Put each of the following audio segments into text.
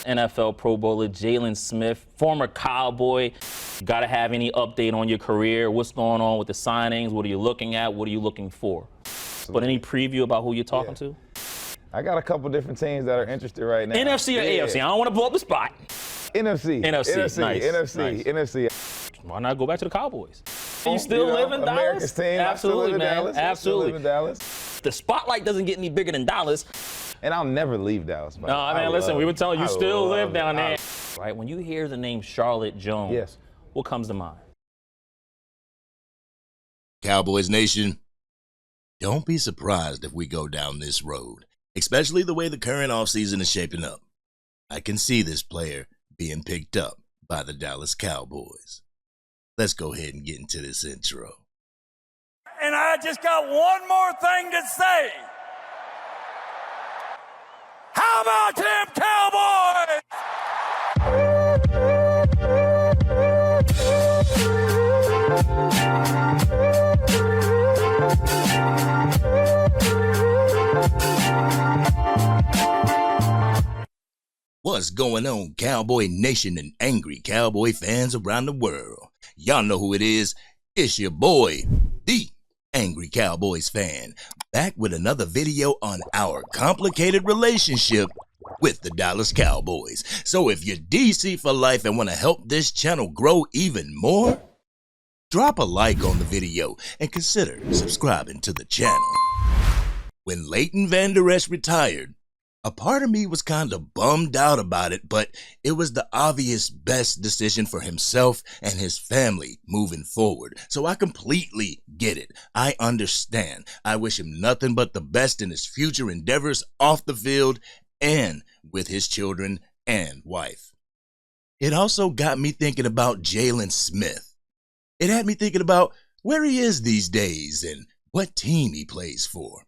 NFL Pro Bowler Jalen Smith, former Cowboy. Got to have any update on your career? What's going on with the signings? What are you looking at? What are you looking for? But any preview about who you're talking to? I got a couple different teams that are interested right now. NFC or AFC? I don't want to blow up the spot. NFC. NFC. Nice. NFC. Why not go back to the Cowboys? You still live in America's Dallas? team. Absolutely, man. Dallas. Absolutely. Still live in Dallas. The spotlight doesn't get any bigger than Dallas. And I'll never leave Dallas. No, I mean, listen, we were telling you still live down there. Right? When you hear the name Charlotte Jones, yes, what comes to mind? Cowboys Nation, don't be surprised if we go down this road, especially the way the current offseason is shaping up. I can see this player being picked up by the Dallas Cowboys. Let's go ahead and get into this intro. And I just got one more thing to say. How about them Cowboys? What's going on, Cowboy Nation and Angry Cowboy fans around the world? Y'all know who it is. It's your boy, the Angry Cowboys Fan, back with another video on our complicated relationship with the Dallas Cowboys. So if you're DC for life and want to help this channel grow even more, drop a like on the video and consider subscribing to the channel. When Leighton Vander Esch retired, a part of me was kind of bummed out about it, but it was the obvious best decision for himself and his family moving forward. So I completely get it. I understand. I wish him nothing but the best in his future endeavors off the field and with his children and wife. It also got me thinking about Jalen Smith. It had me thinking about where he is these days and what team he plays for.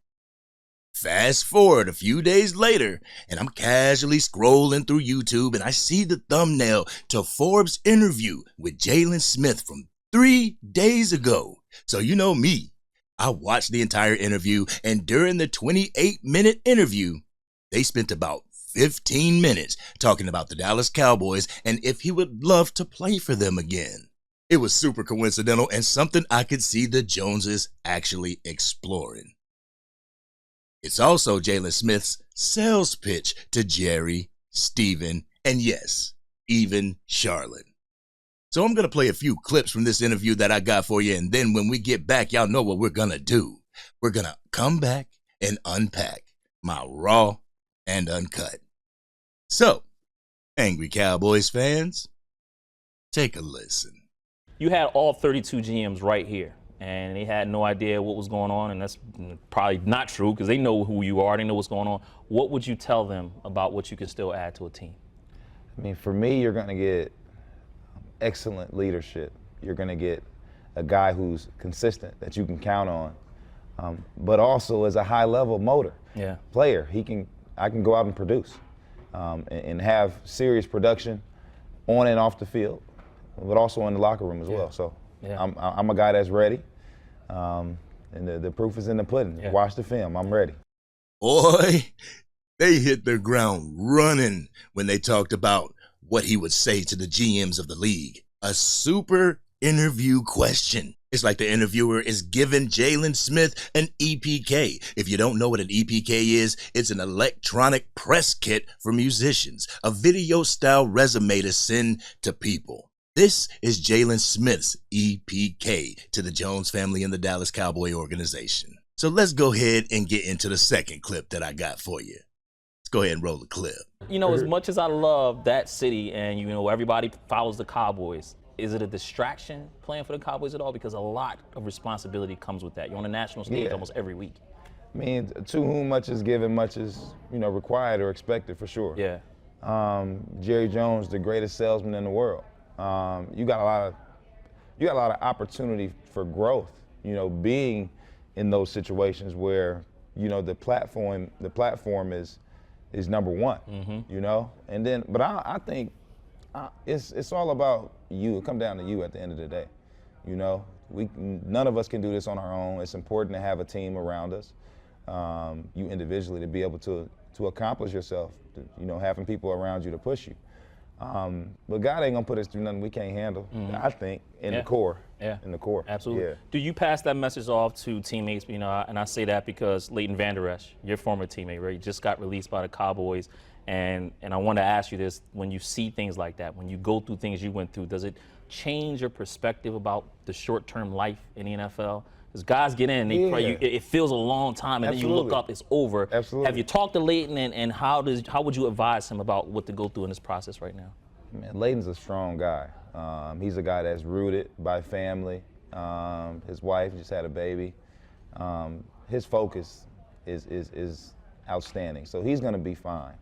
Fast forward a few days later, and I'm casually scrolling through YouTube, and I see the thumbnail to Forbes' interview with Jalen Smith from 3 days ago. So you know me, I watched the entire interview, and during the 28-minute interview, they spent about 15 minutes talking about the Dallas Cowboys and if he would love to play for them again. It was super coincidental and something I could see the Joneses actually exploring. It's also Jalen Smith's sales pitch to Jerry, Steven, and yes, even Charlotte. So I'm going to play a few clips from this interview that I got for you, and then when we get back, y'all know what we're going to do. We're going to come back and unpack my raw and uncut. So, Angry Cowboys fans, take a listen. You had all 32 GMs right here, and they had no idea what was going on, and that's probably not true because they know who you are, they know what's going on. What would you tell them about what you can still add to a team? I mean, for me, you're going to get excellent leadership. You're going to get a guy who's consistent that you can count on, but also as a high-level motor player. I can go out and produce and have serious production on and off the field, but also in the locker room as well. So I'm a guy that's ready, and the proof is in the pudding. Watch the film. I'm ready. Boy, they hit the ground running when they talked about what he would say to the GMs of the league. A super interview question. It's like the interviewer is giving Jalen Smith an EPK. If you don't know what an EPK is, it's an electronic press kit for musicians, a video-style resume to send to people. This is Jalen Smith's EPK to the Jones family and the Dallas Cowboy organization. So let's go ahead and get into the second clip that I got for you. Let's go ahead and roll the clip. You know, as much as I love that city and, you know, everybody follows the Cowboys, is it a distraction playing for the Cowboys at all? Because a lot of responsibility comes with that. You're on a national stage almost every week. I mean, to whom much is given, much is, you know, required or expected for sure. Yeah. Jerry Jones, the greatest salesman in the world. You got a lot of opportunity for growth, you know, being in those situations where, you know, the platform is number one, you know, and then, but I think it's all about you. It comes down to you at the end of the day, you know. None of us can do this on our own. It's important to have a team around us, you individually, to be able to to accomplish yourself, having people around you to push you. But God ain't gonna put us through nothing we can't handle. I think in the core. Yeah. In the core. Absolutely. Yeah. Do you pass that message off to teammates? And I say that because Leighton Vander Esch, your former teammate, right, just got released by the Cowboys, and I want to ask you this: when you see things like that, when you go through things you went through, does it change your perspective about the short-term life in the NFL? Because guys get in, it feels a long time, and then you look up, it's over. Absolutely. Have you talked to Leighton, and how would you advise him about what to go through in this process right now? Man, Leighton's a strong guy. He's a guy that's rooted by family. His wife just had a baby. His focus is outstanding, so he's going to be fine.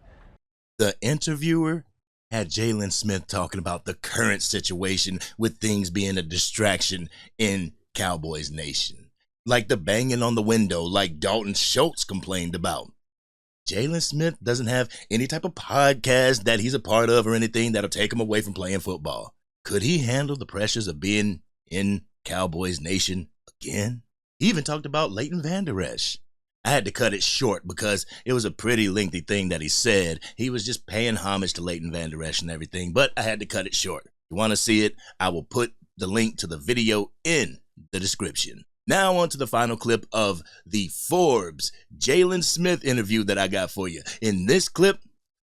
The interviewer had Jalen Smith talking about the current situation with things being a distraction in Cowboys Nation, like the banging on the window like Dalton Schultz complained about. Jalen Smith doesn't have any type of podcast that he's a part of or anything that'll take him away from playing football. Could he handle the pressures of being in Cowboys Nation again? He even talked about Leighton Vander Esch. I had to cut it short because it was a pretty lengthy thing that he said. He was just paying homage to Leighton Vander Esch and everything, but I had to cut it short. If you want to see it, I will put the link to the video in the description. Now on to the final clip of the Forbes Jalen Smith interview that I got for you. In this clip,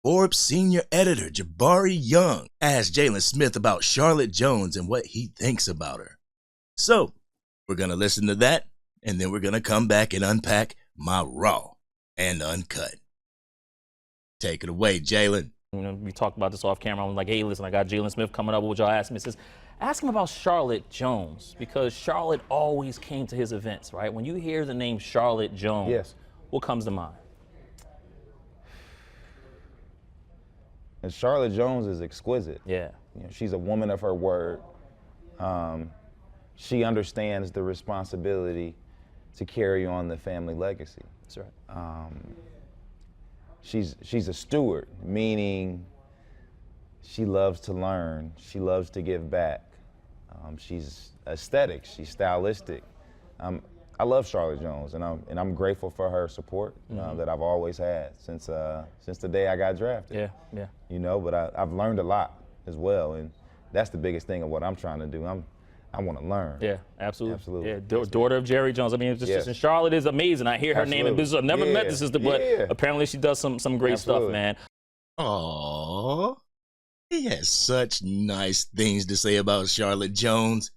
Forbes senior editor Jabari Young asked Jalen Smith about Charlotte Jones and what he thinks about her. So we're going to listen to that, and then we're going to come back and unpack my raw and uncut. Take it away, Jalen. We talked about this off camera. I was like, hey, listen, I got Jalen Smith coming up. What would y'all ask me? It says, ask him about Charlotte Jones, because Charlotte always came to his events, right? When you hear the name Charlotte Jones, Yes. What comes to mind? And Charlotte Jones is exquisite. Yeah. She's a woman of her word. She understands the responsibility to carry on the family legacy. That's right. She's a steward, meaning she loves to learn. She loves to give back. She's aesthetic. She's stylistic. I love Charlotte Jones, and I'm grateful for her support that I've always had since the day I got drafted. Yeah. But I've learned a lot as well, and that's the biggest thing of what I'm trying to do. I want to learn. Yeah, absolutely. Absolutely. Yeah, daughter of Jerry Jones. I mean, just and Charlotte is amazing. I hear her name in business. I've never met the sister, but apparently she does some great stuff, man. Aww. He has such nice things to say about Charlotte Jones.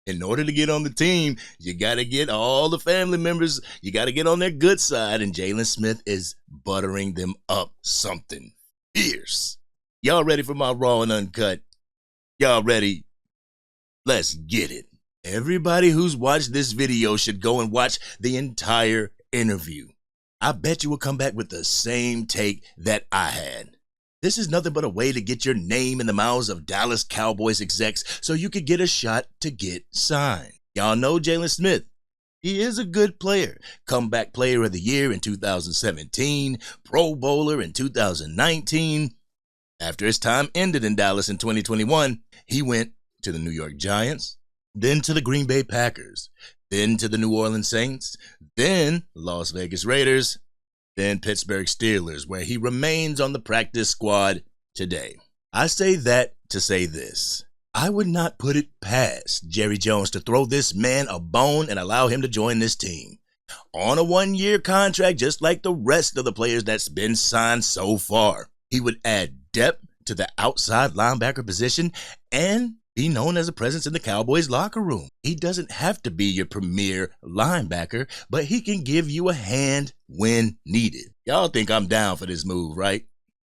In order to get on the team, you got to get all the family members. You got to get on their good side, and Jalen Smith is buttering them up something fierce. Y'all ready for my raw and uncut? Y'all ready? Let's get it. Everybody who's watched this video should go and watch the entire interview. I bet you will come back with the same take that I had. This is nothing but a way to get your name in the mouths of Dallas Cowboys execs so you could get a shot to get signed. Y'all know Jalen Smith. He is a good player. Comeback Player of the Year in 2017, Pro Bowler in 2019. After his time ended in Dallas in 2021, he went to the New York Giants, then to the Green Bay Packers, then to the New Orleans Saints, then Las Vegas Raiders, then Pittsburgh Steelers, where he remains on the practice squad today. I say that to say this. I would not put it past Jerry Jones to throw this man a bone and allow him to join this team. On a one-year contract, just like the rest of the players that's been signed so far. He would add depth to the outside linebacker position and be known as a presence in the Cowboys locker room. He doesn't have to be your premier linebacker, but he can give you a hand when needed. Y'all think I'm down for this move, right?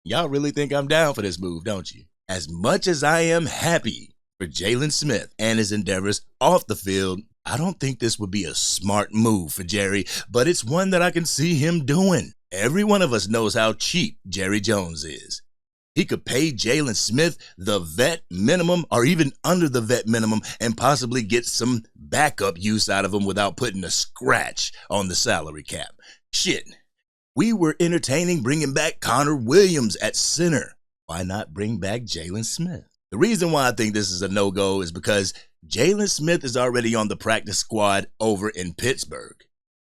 Y'all really think I'm down for this move, don't you? As much as I am happy for Jalen Smith and his endeavors off the field, I don't think this would be a smart move for Jerry, but it's one that I can see him doing. Every one of us knows how cheap Jerry Jones is. He could pay Jalen Smith the vet minimum or even under the vet minimum and possibly get some backup use out of him without putting a scratch on the salary cap. Shit, we were entertaining bringing back Connor Williams at center. Why not bring back Jalen Smith? The reason why I think this is a no-go is because Jalen Smith is already on the practice squad over in Pittsburgh.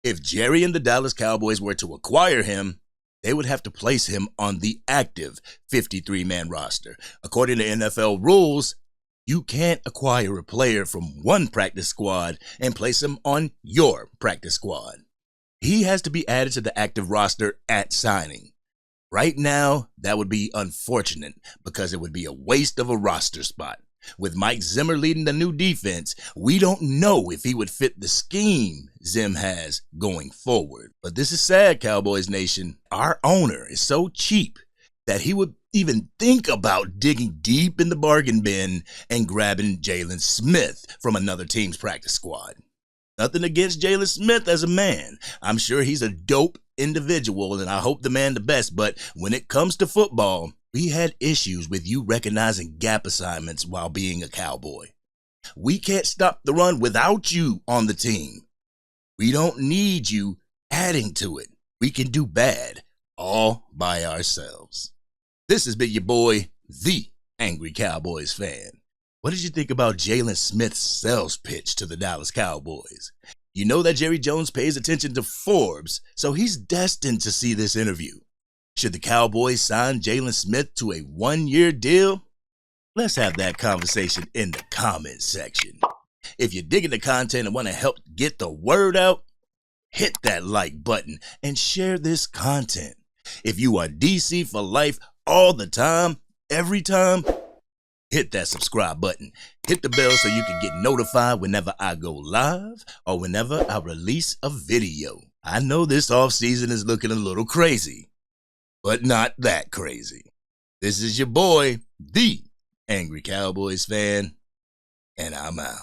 If Jerry and the Dallas Cowboys were to acquire him, they would have to place him on the active 53-man roster. According to NFL rules, you can't acquire a player from one practice squad and place him on your practice squad. He has to be added to the active roster at signing. Right now, that would be unfortunate because it would be a waste of a roster spot. With Mike Zimmer leading the new defense, we don't know if he would fit the scheme Zim has going forward. But this is sad, Cowboys Nation. Our owner is so cheap that he would even think about digging deep in the bargain bin and grabbing Jalen Smith from another team's practice squad. Nothing against Jalen Smith as a man. I'm sure he's a dope individual, and I hope the man the best. But when it comes to football, we had issues with you recognizing gap assignments while being a Cowboy. We can't stop the run without you on the team. We don't need you adding to it. We can do bad all by ourselves. This has been your boy, the Angry Cowboys Fan. What did you think about Jalen Smith's sales pitch to the Dallas Cowboys? You know that Jerry Jones pays attention to Forbes, so he's destined to see this interview. Should the Cowboys sign Jalen Smith to a one-year deal? Let's have that conversation in the comments section. If you're digging the content and want to help get the word out, hit that like button and share this content. If you are DC for life all the time, every time, hit that subscribe button. Hit the bell so you can get notified whenever I go live or whenever I release a video. I know this off-season is looking a little crazy, but not that crazy. This is your boy, the Angry Cowboys Fan, and I'm out.